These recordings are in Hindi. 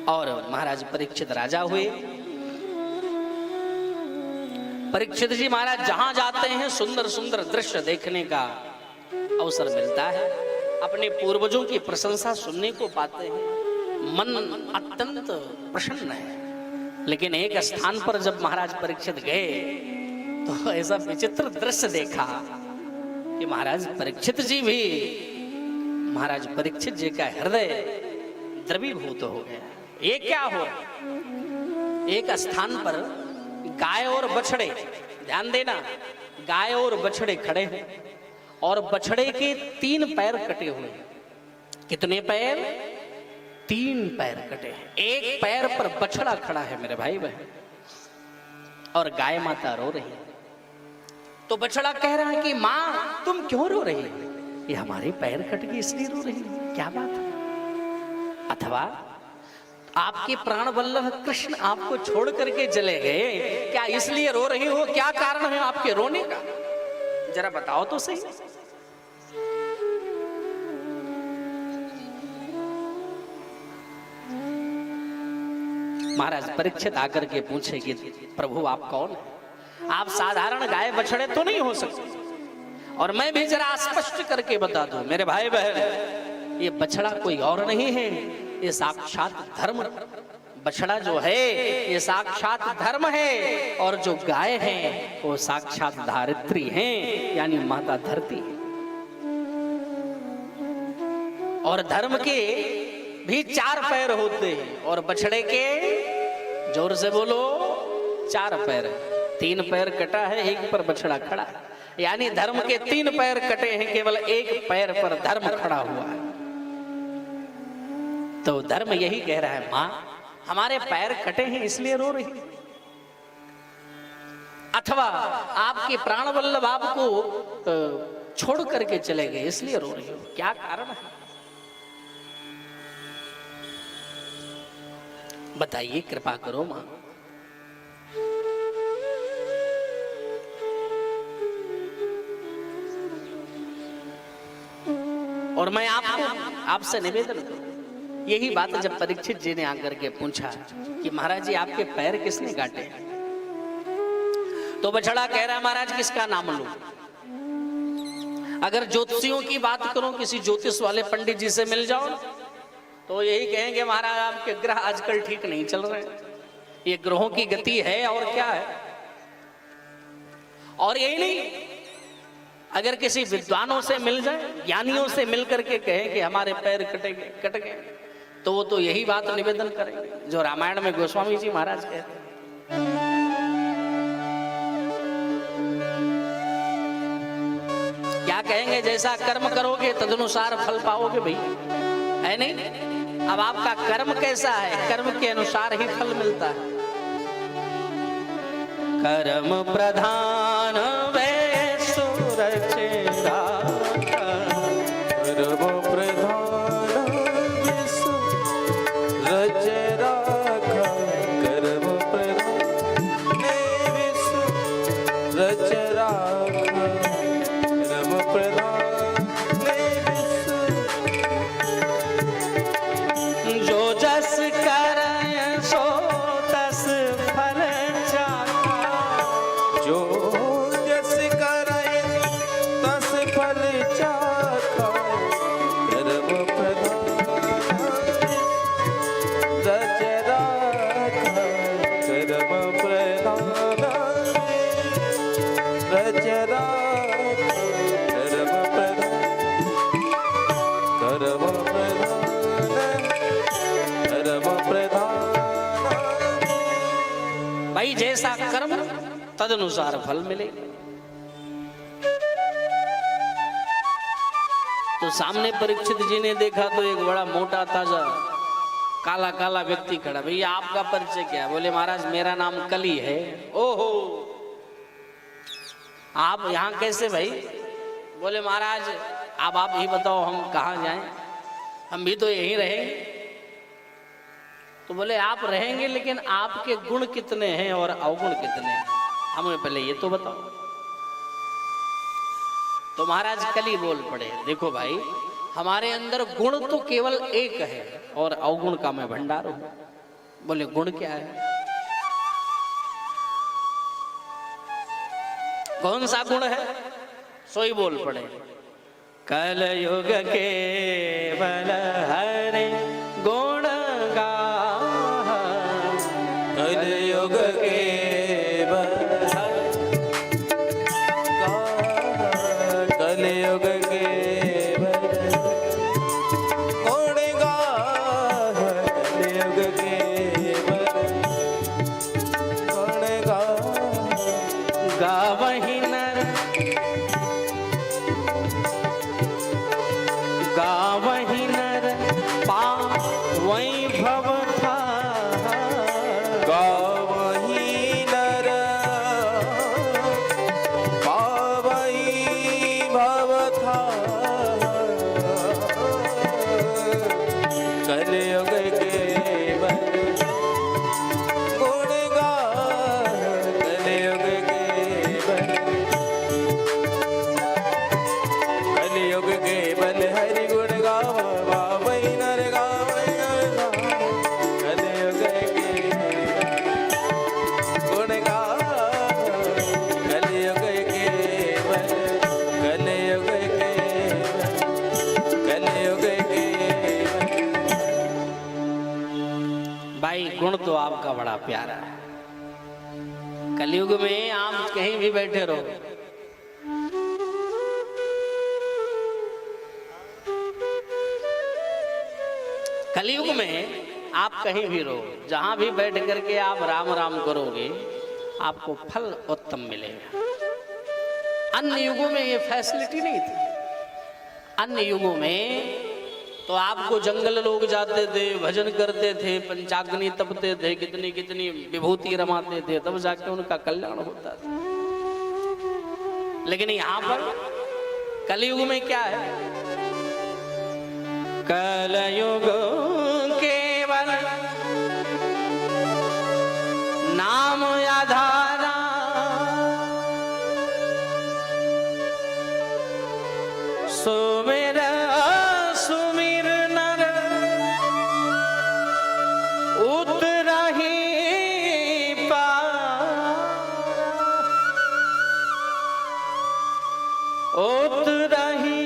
और महाराज परीक्षित राजा हुए। परीक्षित जी महाराज जहां जाते हैं सुंदर सुंदर दृश्य देखने का अवसर मिलता है, अपने पूर्वजों की प्रशंसा सुनने को पाते हैं, मन अत्यंत प्रसन्न है। लेकिन एक स्थान पर जब महाराज परीक्षित गए तो ऐसा विचित्र दृश्य देखा कि महाराज परीक्षित जी भी, महाराज परीक्षित जी का हृदय द्रवीभूत हो गया। ये क्या हो? एक स्थान पर गाय और बछड़े, ध्यान देना, गाय और बछड़े खड़े हैं और बछड़े के 3 पैर कटे हुए। कितने पैर? 3 पैर कटे हैं। एक पैर पर बछड़ा खड़ा है मेरे भाई बहन, और गाय माता रो रही है। तो बछड़ा कह रहा है कि मां तुम क्यों रो रही है? ये हमारे पैर कट गए इसलिए रो रही है, क्या बात है? अथवा आपके प्राण वल्लभ कृष्ण आपको छोड़ करके चले गए, क्या इसलिए रो रही हो? क्या कारण है आपके रोने का? जरा बताओ तो सही। महाराज परीक्षित आकर के पूछे कि प्रभु आप कौन है? आप साधारण गाय बछड़े तो नहीं हो सकते, और मैं भी जरा स्पष्ट करके बता दूं मेरे भाई बहन, ये बछड़ा कोई और नहीं है, ये साक्षात धर्म। बछड़ा जो है ये साक्षात धर्म है, और जो गाय है वो साक्षात धारित्री है, यानी माता धरती। और धर्म के भी 4 पैर होते हैं, और बछड़े के, जोर से बोलो, 4 पैर। 3 पैर कटा है, एक पर बछड़ा खड़ा है, यानी धर्म के 3 पैर कटे हैं, केवल एक पैर पर धर्म खड़ा हुआ है। तो धर्म यही कह रहा है, मां हमारे पैर कटे हैं इसलिए रो रही, अथवा आपके प्राण वल्लभ आपको छोड़ करके चले गए इसलिए रो रही हो, क्या कारण है? बताइए, कृपा करो मां। और मैं आपसे निवेदन करूं, यही बात जब परीक्षित जी ने आकर के पूछा कि महाराज जी आपके पैर किसने काटे, तो बछड़ा कह रहा महाराज किसका नाम लूं? अगर ज्योतिषियों की बात करो, किसी ज्योतिष वाले पंडित जी से मिल जाओ तो यही कहेंगे महाराज आपके ग्रह आजकल ठीक नहीं चल रहे, ये ग्रहों की गति है और क्या है। और यही नहीं, अगर किसी विद्वानों से मिल जाए, ज्ञानियों से मिल करके कहे कि हमारे पैर कट गए, तो वो तो यही बात निवेदन करेंगे जो रामायण में गोस्वामी जी महाराज कहते हैं। क्या कहेंगे? जैसा कर्म करोगे तदनुसार फल पाओगे भाई, है नहीं? अब आपका कर्म कैसा है, कर्म के अनुसार ही फल मिलता है। कर्म प्रधान भाई, जैसा कर्म तदनुसार फल मिलेगा। तो सामने परीक्षित जी ने देखा तो एक बड़ा मोटा ताजा काला काला व्यक्ति खड़ा। भैया आपका परिचय क्या है? बोले महाराज मेरा नाम कली है। ओहो, आप यहाँ कैसे भाई? बोले महाराज अब आप ही बताओ हम कहाँ जाएं, हम भी तो यहीं रहेंगे। तो बोले आप रहेंगे, लेकिन आपके गुण कितने हैं और अवगुण कितने हैं, हमें पहले ये तो बताओ। तो महाराज कली बोल पड़े, देखो भाई हमारे अंदर गुण तो केवल एक है और अवगुण का मैं भंडार हूं। बोले गुण क्या है? कौन सा गुण है? सोई बोल पड़े। कल युग के बल हरे गुण गा, कल युग के बल कल युग के बल गुण गा, कल युग के बल गुण गा, गावहि नर गावहि नर पावै भव था, गावहि नर पावै भव था, कलयुग के बल गुण गा, कलयुग के बल कलयुग के बल हरि गुण गावा, गावै नर गावै नर कलयुग के गुण गावा, कलयुग के बल कलयुग के कलयुग के भाई गुण तो आपका बड़ा प्यारा है। कलयुग में आप कहीं भी बैठे रहो, कलयुग में आप कहीं भी रहो, जहां भी बैठ करके आप राम राम करोगे आपको फल उत्तम मिलेगा। अन्य युगों में ये फैसिलिटी नहीं थी। अन्य युगों में तो आपको जंगल लोग जाते थे, भजन करते थे, पंचाग्नि तपते थे, कितनी कितनी विभूति रमाते थे, तब जाके उनका कल्याण होता था। लेकिन यहां पर कलयुग में क्या है? कलयुग केवल नाम आधारा, सुमिर सुमिर नर उतरहि पारा, उतरहि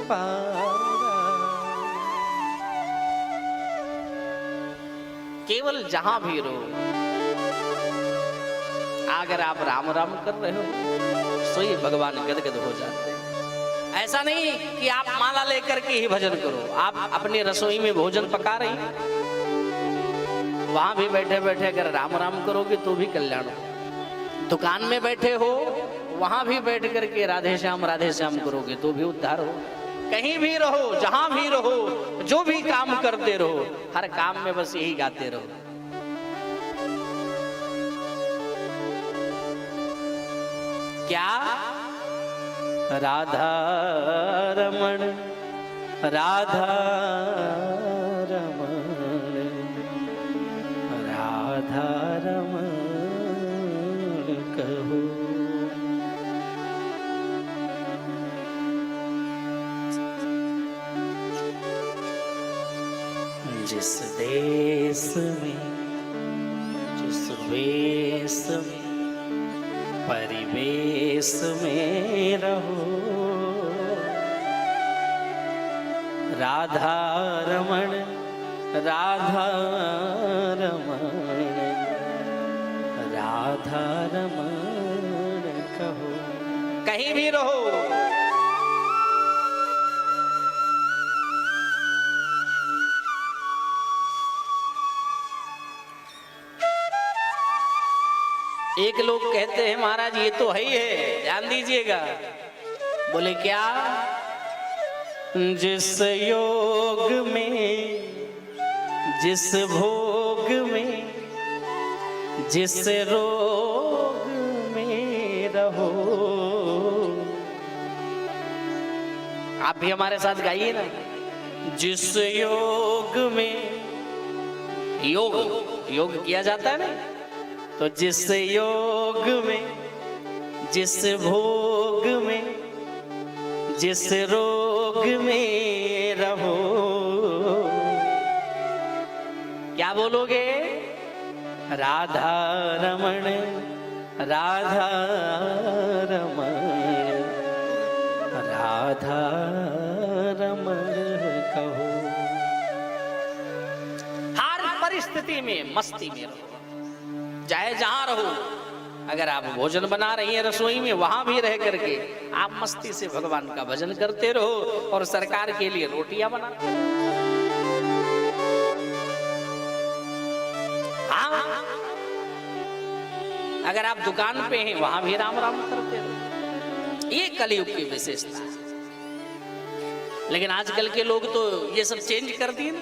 पारा। केवल जहां भी रहो, अगर आप राम राम कर रहे हो तो ये भगवान गदगद हो जाते हैं। ऐसा नहीं कि आप माला लेकर के ही भजन करो, आप अपनी रसोई में भोजन पका रही, वहां भी बैठे बैठे अगर राम राम करोगे तो भी कल्याण हो। दुकान में बैठे हो, वहां भी बैठ करके राधे श्याम करोगे तो भी उद्धार हो। कहीं भी रहो, जहां भी रहो, जो भी काम करते रहो, हर काम में बस यही गाते रहो। क्या? राधा रमण राधा रमण राधा रमण कहो। जिस देश में जिस वेश में परिवेश में रहो, राधा रमण राधा रमण राधा रमण कहो। कहीं भी रहो, एक लोग कहते हैं महाराज ये तो है ही है, ध्यान दीजिएगा। बोले क्या? जिस योग में जिस भोग में जिस रोग में रहो। आप भी हमारे साथ गाइए ना। जिस योग में, योग योग किया जाता है ना, तो जिस योग में जिस भोग में जिस रोग में रहो, क्या बोलोगे? राधा रमण राधा रमण राधा रमण कहो। हर परिस्थिति में मस्ती में रहो, चाहे जहां रहो। अगर आप भोजन बना रही हैं रसोई में, वहां भी रह करके आप मस्ती से भगवान का भजन करते रहो और सरकार के लिए रोटियां बना। हाँ, अगर आप दुकान पे हैं वहां भी राम राम करते रहो। ये कलयुग की विशेषता है। लेकिन आजकल के लोग तो ये सब चेंज कर दिए ना।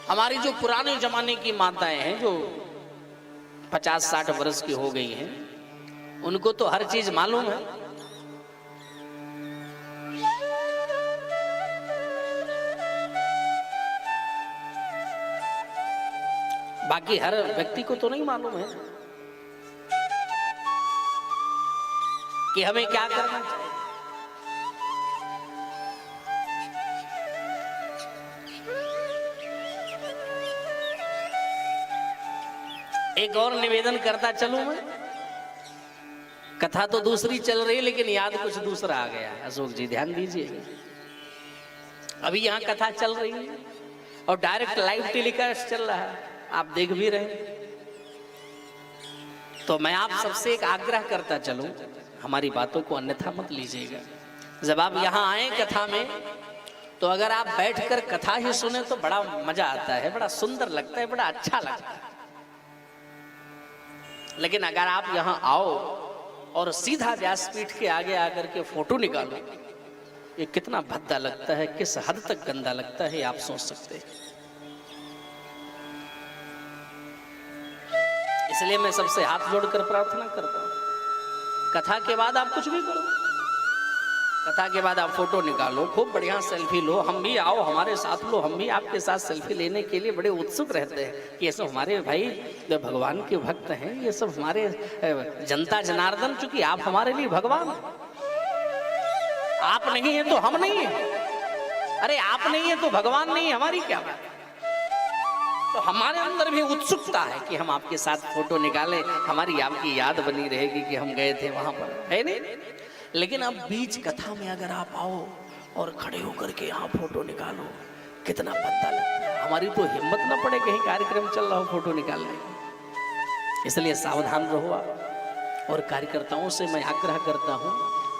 हमारी जो पुराने जमाने की माताएं हैं, जो 50-60 वर्ष की हो गई हैं, उनको तो हर चीज मालूम है। बाकी हर व्यक्ति को तो नहीं मालूम है कि हमें क्या करना चाहिए। एक और निवेदन करता चलूं मैं। कथा तो दूसरी चल रही है लेकिन याद कुछ दूसरा आ गया। अशोक जी ध्यान दीजिए, अभी यहाँ कथा चल रही है और डायरेक्ट लाइव टेलीकास्ट चल रहा है, आप देख भी रहे हैं। तो मैं आप सबसे एक आग्रह करता चलूं, हमारी बातों को अन्यथा मत लीजिएगा। जब आप यहाँ आए कथा में, तो अगर आप बैठकर कथा ही सुने तो बड़ा मजा आता है, बड़ा सुंदर लगता है, बड़ा अच्छा लगता है। लेकिन अगर आप यहाँ आओ और सीधा व्यासपीठ के आगे आकर के फोटो निकालो, ये कितना भद्दा लगता है, किस हद तक गंदा लगता है, आप सोच सकते हैं। इसलिए मैं सबसे हाथ जोड़कर प्रार्थना करता हूं, कथा के बाद आप कुछ भी करो, कथा के बाद आप फोटो निकालो, खूब बढ़िया सेल्फी लो, हम भी आओ हमारे साथ लो, हम भी आपके साथ सेल्फी लेने के लिए बड़े उत्सुक रहते हैं कि ये सब हमारे भाई जो भगवान के भक्त हैं, ये सब हमारे जनता जनार्दन, चूंकि आप हमारे लिए भगवान, आप नहीं है तो हम नहीं है, अरे आप नहीं है तो भगवान नहीं है, हमारी क्या बात। तो हमारे अंदर भी उत्सुकता है कि हम आपके साथ फोटो निकालें, हमारी आपकी याद बनी रहेगी कि हम गए थे वहां पर, है नहीं। लेकिन अब बीच कथा में अगर आप आओ और खड़े होकर के यहाँ फोटो निकालो, कितना भद्दा लगता है। हमारी तो हिम्मत ना पड़े कहीं कार्यक्रम चल रहा हो फोटो निकालने की। इसलिए सावधान रहो आप। और कार्यकर्ताओं से मैं आग्रह करता हूँ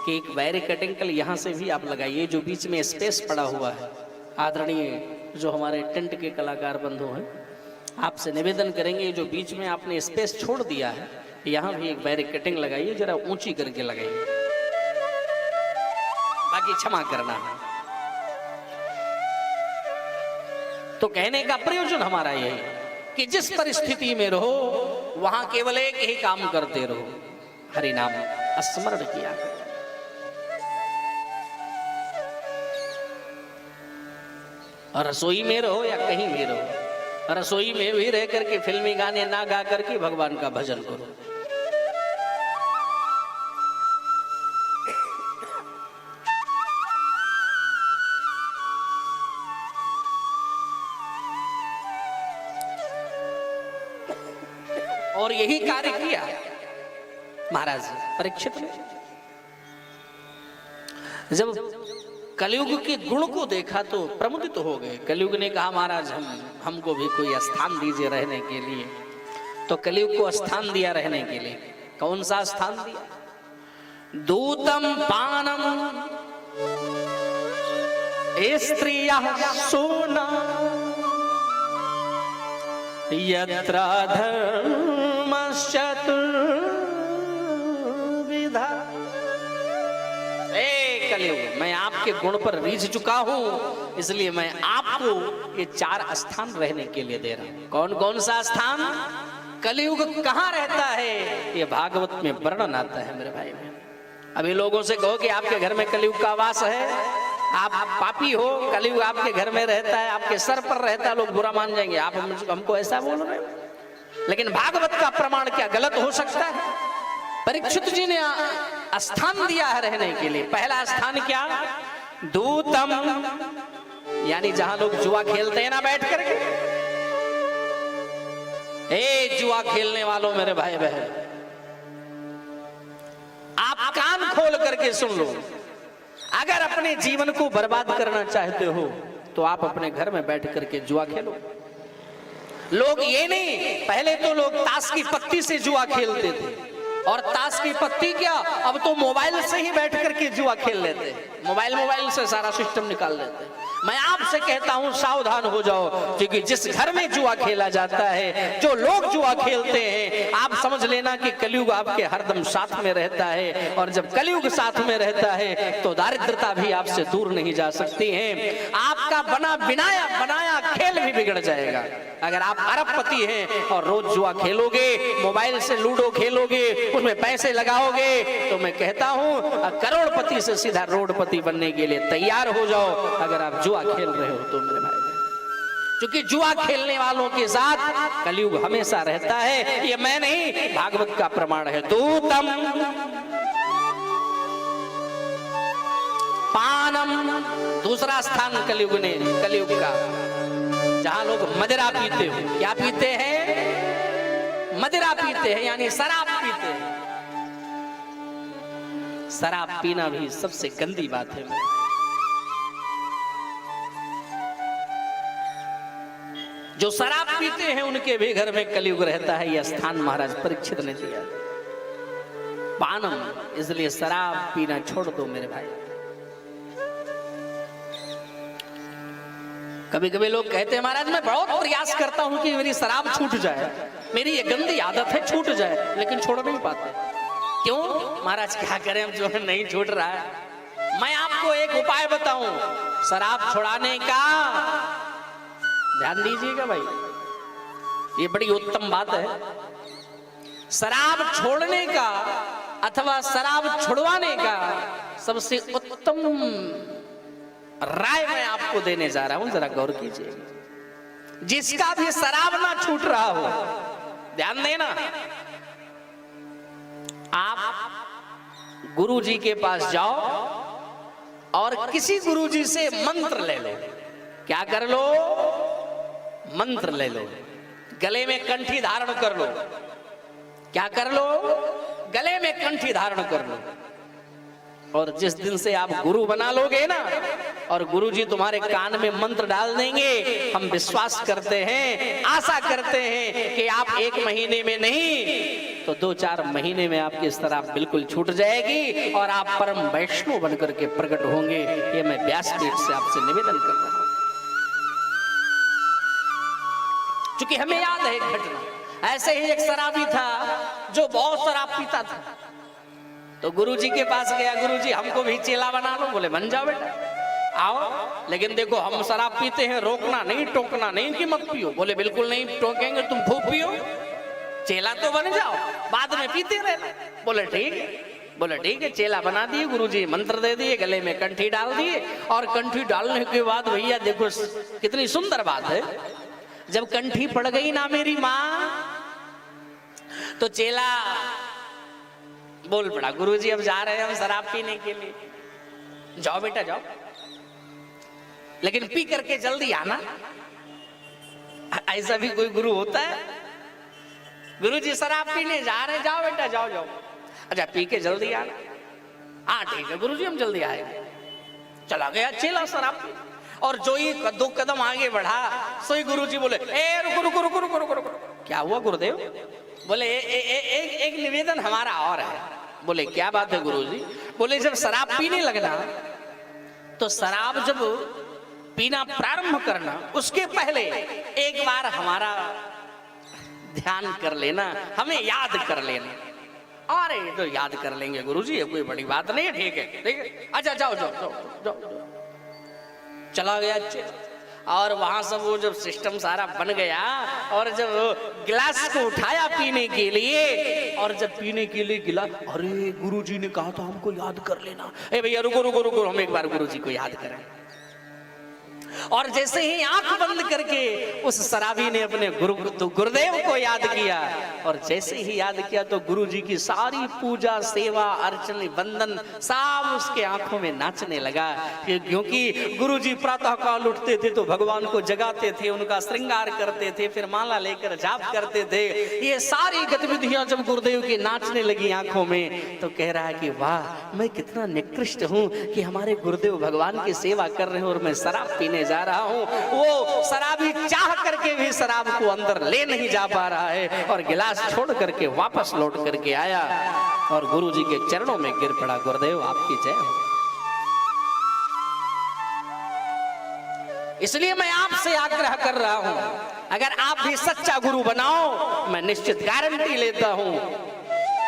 कि एक बैरिकेडिंग यहाँ से भी आप लगाइए, जो बीच में स्पेस पड़ा हुआ है। आदरणीय जो हमारे टेंट के कलाकार बंधु हैं, आपसे निवेदन करेंगे, जो बीच में आपने स्पेस छोड़ दिया है, यहाँ भी एक बैरिकेडिंग लगाइए, जरा ऊंची करके लगाइए, बाकी क्षमा करना है। तो कहने का प्रयोजन हमारा यही कि जिस परिस्थिति में रहो वहां केवल एक ही काम करते रहो, हरि नाम स्मरण किया करो। और रसोई में रहो या कहीं भी रहो, रसोई में भी रह करके फिल्मी गाने ना गा करके भगवान का भजन करो। और यही कार्य किया महाराज परीक्षित ने। जब कलयुग के गुण को देखा तो प्रमुदित हो गए। कलयुग ने कहा महाराज हमको भी कोई स्थान दीजिए रहने के लिए। तो कलयुग को स्थान दिया रहने के लिए। कौन सा स्थान दिया? दूतम पानम स्त्रियः सोना यत्र धर्मश्चतुर्विधा। कलयुग, मैं आपके गुण पर रीझ चुका हूं, इसलिए मैं आपको ये 4 स्थान रहने के लिए दे रहा हूं। कौन कौन सा स्थान? कलयुग कहां रहता है ये भागवत में वर्णन आता है मेरे भाई। अभी लोगों से कहो कि आपके घर में कलयुग का वास है, आप पापी हो, कलयुग आपके घर में रहता है, आपके सर पर रहता है, लोग बुरा मान जाएंगे। आप हमको ऐसा बोल रहे हो। लेकिन भागवत का प्रमाण क्या गलत हो सकता है? परीक्षित जी ने स्थान दिया है रहने के लिए। पहला स्थान क्या? दूतम, यानी जहां लोग जुआ खेलते हैं ना बैठ करके, ए जुआ खेलने वालों मेरे भाई बहन, आप कान खोल करके सुन लो। अगर अपने जीवन को बर्बाद करना चाहते हो तो आप अपने घर में बैठ करके जुआ खेलो। लोग ये नहीं, पहले तो लोग ताश की पत्ती से जुआ खेलते थे, और ताश की पत्ती क्या, अब तो मोबाइल से ही बैठ करके जुआ खेल लेते। मोबाइल से सारा सिस्टम निकाल लेते। मैं आपसे कहता हूं सावधान हो जाओ, क्योंकि जिस घर में जुआ खेला जाता है, जो लोग जुआ खेलते हैं, आप समझ लेना कि कलयुग आपके हरदम साथ में रहता है। और जब कलयुग साथ में रहता है तो दारिद्रता भी आपसे दूर नहीं जा सकती है। आपका बनाया खेल भी बिगड़ जाएगा। अगर आप अरबपति हैं और रोज जुआ खेलोगे, मोबाइल से लूडो खेलोगे, उसमें पैसे लगाओगे, तो मैं कहता हूं करोड़पति से सीधा रोडपति बनने के लिए तैयार हो जाओ, अगर आप जुआ खेल रहे हो तो मेरे भाई। क्योंकि जुआ खेलने वालों के साथ कलयुग हमेशा रहता है। ये मैं नहीं, भागवत का प्रमाण है। दूतम पानम, दूसरा स्थान कलयुग का, जहां लोग मदिरा पीते हो। क्या पीते हैं? मदिरा पीते हैं, यानी शराब पीते हैं। शराब पीना भी सबसे गंदी बात है। जो शराब पीते हैं उनके भी घर में कलयुग रहता है। यह स्थान महाराज परीक्षित ने दिया। पानम, इसलिए शराब पीना छोड़ दो मेरे भाई। कभी कभी लोग कहते हैं महाराज मैं बहुत प्रयास करता हूं कि मेरी शराब छूट जाए, मेरी ये गंदी आदत है छूट जाए, लेकिन छोड़ नहीं पाते। क्यों महाराज? क्या करें, हम जो है नहीं छूट रहा है। मैं आपको एक उपाय बताऊं शराब छुड़ाने का, ध्यान दीजिएगा भाई, ये बड़ी उत्तम बात है। शराब छोड़ने का अथवा शराब छुड़वाने का सबसे उत्तम राय मैं आपको देने जा रहा हूं, जरा गौर कीजिए। जिसका भी शराब ना छूट रहा हो, ध्यान देना, आप गुरुजी के पास जाओ और किसी गुरुजी से मंत्र ले लो। क्या कर लो? मंत्र ले लो। गले में कंठी धारण कर लो। क्या कर लो? गले में कंठी धारण कर लो। और जिस दिन से आप गुरु बना लोगे ना, और गुरुजी तुम्हारे कान में मंत्र डाल देंगे, हम विश्वास करते हैं, आशा करते हैं कि आप 1 महीने में नहीं तो 2-4 महीने में आपकी शराब बिल्कुल छूट जाएगी और आप परम वैष्णव बनकर के प्रकट होंगे। ये मैं व्यासपीठ से आपसे निवेदन कर रहा हूं। क्योंकि हमें याद है एक घटना, ऐसे ही एक शराबी था जो बहुत शराब पीता था। तो गुरुजी के पास गया, गुरुजी हमको भी चेला बना लो। बोले बन जाओ बेटा, आओ, लेकिन देखो हम शराब पीते हैं, रोकना नहीं, टोकना नहीं कि मत पियो। बोले बिल्कुल नहीं टोकेंगे, तुम खूब पियो, चेला तो बन जाओ, बाद में पीते रहना। बोले ठीक है, चेला बना दिए गुरुजी, मंत्र दे दिए, गले में कंठी डाल दिए। और कंठी डालने के बाद भैया देखो कितनी सुंदर बात है, जब कंठी पड़ गई ना मेरी माँ, तो चेला बोल पड़ा गुरुजी अब जा रहे हैं हम शराब पीने के लिए। जाओ बेटा जाओ, लेकिन पी करके जल्दी आना। ऐसा भी कोई गुरु होता है? गुरुजी शराब पीने जा रहे हैं, जाओ बेटा जाओ जाओ, अच्छा पी के जल्दी आना। हाँ ठीक है गुरुजी हम जल्दी आएंगे। चला गया चेला शराब पी, और जो ही 2 कदम आगे बढ़ा, सोई गुरुजी बोले ए रुको रुको रुको रुको रुको। क्या हुआ गुरुदेव? बोले एक निवेदन हमारा और है। बोले क्या बात है गुरुजी? बोले जब शराब पीने लगना, तो शराब जब पीना प्रारंभ करना, उसके पहले एक बार हमारा ध्यान कर लेना, हमें याद कर लेना। अरे तो याद कर लेंगे गुरुजी, ये कोई बड़ी बात नहीं है, ठीक है, अच्छा जाओ जाओ जाओ जाओ। चला गया और वहां से वो जब सिस्टम सारा बन गया, और जब गिलास को उठाया पीने के लिए, और जब पीने के लिए गिलास, अरे गुरुजी ने कहा था हमको याद कर लेना। ए भैया रुको रुको रुको, हम एक बार गुरुजी को याद करें। और जैसे ही आंख बंद करके उस शराबी ने अपने गुरुदेव को याद किया, और जैसे ही याद किया तो गुरुजी की सारी पूजा सेवा अर्चन वंदन सब उसके आंखों में नाचने लगा। क्योंकि गुरुजी प्रातः काल उठते थे तो भगवान को जगाते थे, उनका श्रृंगार करते थे, फिर माला लेकर जाप करते थे। ये सारी गतिविधियां जब गुरुदेव की नाचने लगी आंखों में, तो कह रहा है कि वाह, मैं कितना निकृष्ट हूं कि हमारे गुरुदेव भगवान की सेवा कर रहे हैं और मैं शराब पीने जा रहा हूं। वो शराबी चाह करके भी शराब को अंदर ले नहीं जा पा रहा है और गिलास छोड़ करके वापस लौट करके आया और गुरुजी के चरणों में गिर पड़ा। गुरुदेव आपकी जय हो। इसलिए मैं आपसे आग्रह कर रहा हूं, अगर आप भी सच्चा गुरु बनाओ, मैं निश्चित गारंटी लेता हूं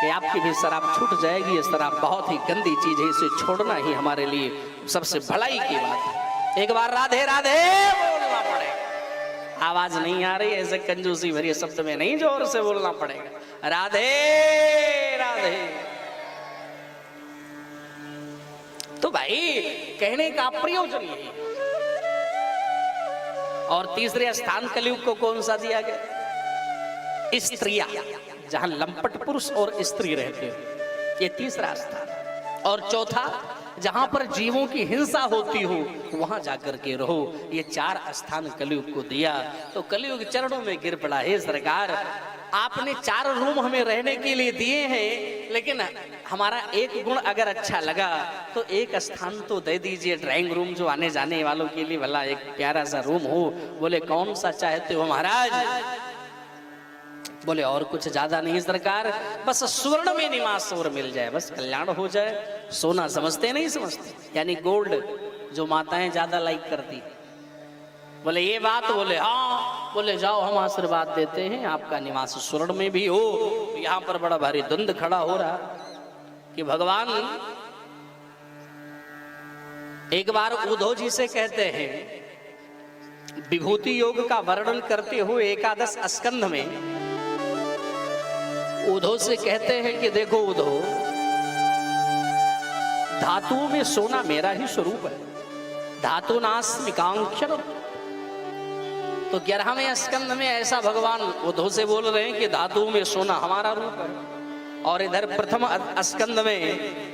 कि आपकी भी शराब छूट जाएगी। ये शराब बहुत ही गंदी चीज है, इसे छोड़ना ही हमारे लिए सबसे भलाई की बात है। एक बार राधे राधे बोलना पड़ेगा। आवाज नहीं आ रही, ऐसे कंजूसी भरी शब्द में नहीं, जोर से बोलना पड़ेगा। राधे राधे। तो भाई कहने का प्रयोजन यही है। और तीसरे स्थान कलयुग को कौन सा दिया गया? स्त्रियां, जहां लंपट पुरुष और स्त्री रहते हैं, ये तीसरा स्थान। और चौथा, जहां पर जीवों की हिंसा होती हो वहां जाकर के रहो। ये 4 स्थान कलयुग को दिया। तो कलयुग चरणों में गिर पड़ा, हे सरकार, आपने 4 रूम हमें रहने के लिए दिए हैं, लेकिन हमारा एक गुण अगर अच्छा लगा तो एक स्थान तो दे दीजिए, ड्राइंग रूम, जो आने जाने वालों के लिए भला एक प्यारा सा रूम हो। बोले कौन सा चाहते हो महाराज? बोले और कुछ ज्यादा नहीं सरकार, बस स्वर्ण में निवास और मिल जाए, बस कल्याण हो जाए। सोना समझते नहीं समझते, यानी गोल्ड जो माताएं ज्यादा लाइक करती। बोले ये बात? बोले हाँ। बोले जाओ, हम आशीर्वाद देते हैं, आपका निवास स्वर्ण में भी हो। यहाँ पर बड़ा भारी द्वंद खड़ा हो रहा कि भगवान एक बार उद्धव जी से कहते हैं, विभूति योग का वर्णन करते हुए 11 स्कंध में उद्धव से कहते हैं कि देखो उद्धव, धातुओं में सोना मेरा ही स्वरूप है, धातु नास्मिकांक्षर। तो 11वें स्कंध में ऐसा भगवान उद्धव से बोल रहे हैं कि धातुओं में सोना हमारा रूप है। और इधर प्रथम स्कंद में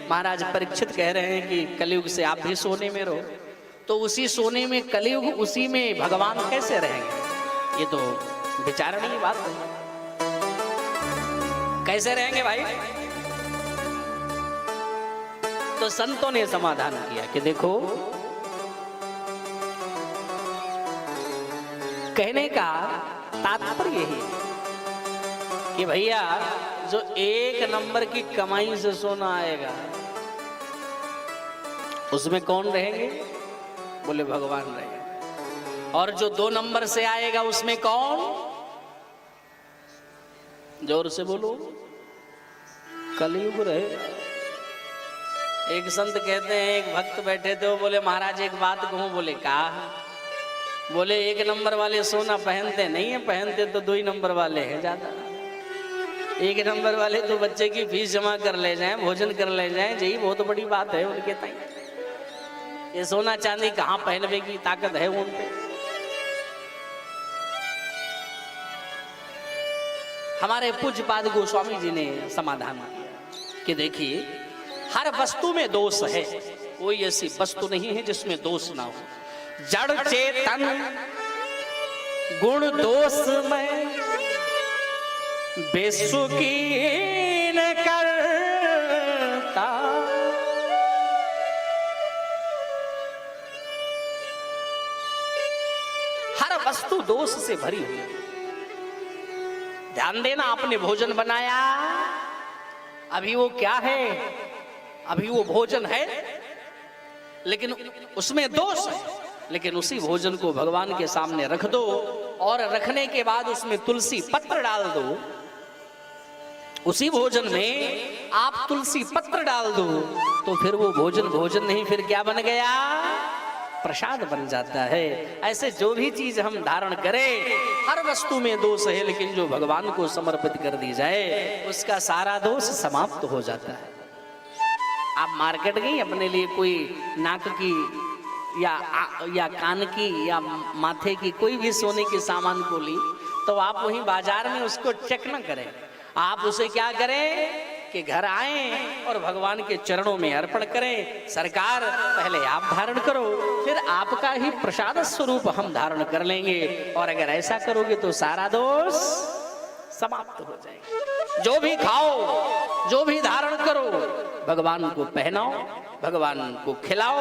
महाराज परीक्षित कह रहे हैं कि कलयुग से आप भी सोने में रहो। तो उसी सोने में कलयुग, उसी में भगवान कैसे रहेंगे? ये तो विचारणीय बात है। कैसे रहेंगे भाई? तो संतों ने समाधान किया कि देखो, कहने का तात्पर्य यही है कि भैया जो 1 नंबर की कमाई से सोना आएगा उसमें कौन रहेंगे? बोले भगवान रहेंगे। और जो 2 नंबर से आएगा उसमें कौन? जोर से बोलो, कलयुग रहेगा। एक संत कहते हैं, एक भक्त बैठे थे, वो बोले महाराज एक बात कहूं। बोले कहा? बोले 1 नंबर वाले सोना पहनते नहीं है, पहनते तो 2 नंबर वाले हैं ज्यादा। 1 नंबर वाले तो बच्चे की फीस जमा कर ले जाएं, भोजन कर ले जाएं, यही बहुत बड़ी बात है उनके ताई। ये सोना चांदी कहां पहनने की ताकत है उन पे? हमारे पूज्यपाद गोस्वामी जी ने समाधान किया कि देखिए, हर वस्तु में दोष है, कोई ऐसी वस्तु नहीं है जिसमें दोष ना हो। जड़ चेतन गुण दोष में बेसुकीन करता, हर वस्तु दोष से भरी हुई। ध्यान देना, आपने भोजन बनाया, अभी वो क्या है? अभी वो भोजन है, लेकिन उसमें दोष है। लेकिन उसी भोजन को भगवान के सामने रख दो, और रखने के बाद उसमें तुलसी पत्र डाल दो। उसी भोजन में आप तुलसी पत्र डाल दो, तो फिर वो भोजन भोजन नहीं, फिर क्या बन गया? प्रसाद बन जाता है। ऐसे जो भी चीज हम धारण करें, हर वस्तु में दोष है, लेकिन जो भगवान को समर्पित कर दी जाए उसका सारा दोष समाप्त हो जाता है। आप मार्केट गई, अपने लिए कोई नाक की या कान की या माथे की कोई भी सोने के सामान को ली, तो आप वहीं बाजार में उसको चेक न करें, आप उसे क्या करें कि घर आएं और भगवान के चरणों में अर्पण करें। सरकार पहले आप धारण करो, फिर आपका ही प्रसाद स्वरूप हम धारण कर लेंगे, और अगर ऐसा करोगे तो सारा दोष समाप्त हो जाएगा। जो भी खाओ, जो भी धारण करो, भगवान को पहनाओ, भगवान को खिलाओ,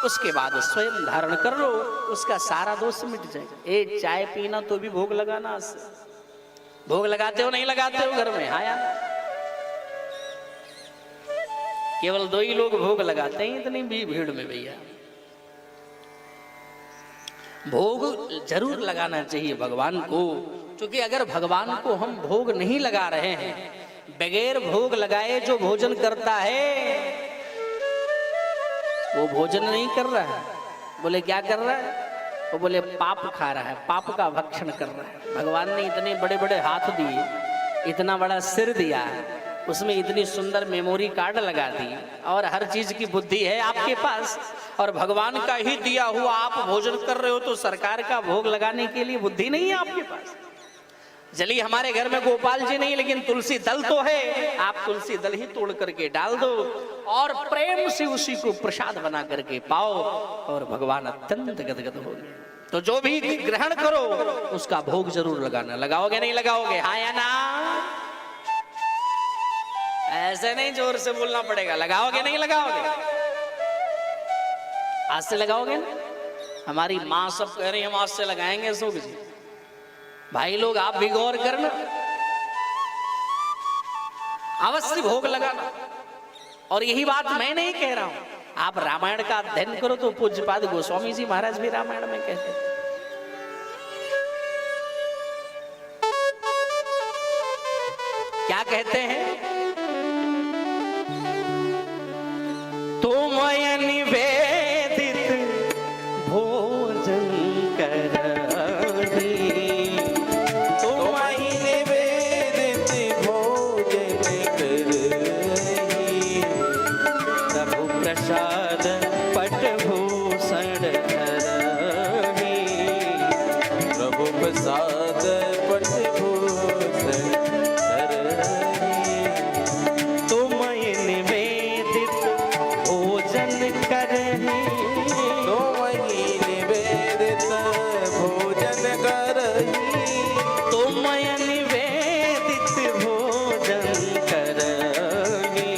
उसके बाद स्वयं धारण कर लो, उसका सारा दोष मिट जाएगा। ए चाय पीना तो भी भोग लगाना, भोग लगाते हो नहीं लगाते हो घर में? हाँ यार, केवल 2 ही लोग भोग लगाते हैं इतनी भी भीड़ में भैया। भोग जरूर लगाना चाहिए भगवान को, क्योंकि अगर भगवान को हम भोग नहीं लगा रहे हैं, बगैर भोग लगाए जो भोजन करता है वो भोजन नहीं कर रहा है। बोले क्या कर रहा है? वो बोले पाप खा रहा है, पाप का भक्षण कर रहा है। भगवान ने इतने बड़े बड़े हाथ दिए, इतना बड़ा सिर दिया, उसमें इतनी सुंदर मेमोरी कार्ड लगा दी, और हर चीज की बुद्धि है आपके पास, और भगवान का ही दिया हुआ आप भोजन कर रहे हो, तो सरकार का भोग लगाने के लिए बुद्धि नहीं है आपके पास। चलिए हमारे घर में गोपाल जी नहीं, लेकिन तुलसी दल तो है, आप तुलसी दल ही तोड़ करके डाल दो और प्रेम से उसी को प्रसाद बना करके पाओ, और भगवान अत्यंत गदगद हो गए। तो जो भी ग्रहण करो उसका भोग जरूर लगाना। लगाओगे नहीं लगाओगे? हाँ या ना? ऐसे नहीं, जोर से बोलना पड़ेगा। लगाओगे नहीं लगाओगे? आज से लगाओगे ना? हमारी माँ सब कह रही है हम आज से लगाएंगे। सुख जी भाई लोग आप भी गौर करना, अवश्य भोग लगाना। और यही बात मैं नहीं कह रहा हूं, आप रामायण का अध्ययन करो तो पूज्यपाद गोस्वामी जी महाराज भी रामायण में कहते हैं। क्या कहते हैं? तुम निवेदित भोजन कर, प्रसाद पट भूषण धरहि, प्रभु प्रसाद पट भूषण धरहि, तुम निवेदित भोजन करहि, तुम निवेदित भोजन करहि, तुम निवेदित भोजन करहि,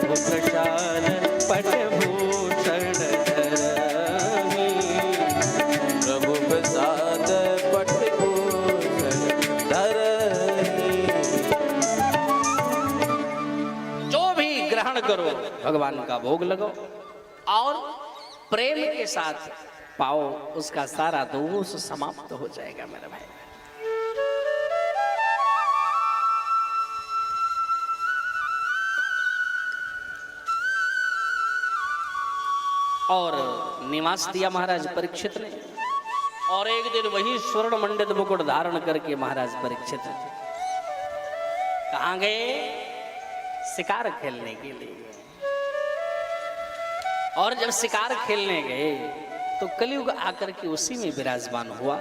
प्रसाद पट भूषण धरहि, प्रभु प्रसाद पट भूषण धरहि। जो भी ग्रहण करो भगवान का भोग लगाओ और प्रेम के साथ पाओ, उसका सारा दोष समाप्त हो जाएगा मेरे भाई। और निवास दिया महाराज परीक्षित ने, और एक दिन वही स्वर्ण मंडित मुकुट धारण करके महाराज परीक्षित कहाँ गए? शिकार खेलने के लिए। और जब शिकार खेलने गए तो कलयुग आकर के उसी में विराजमान हुआ।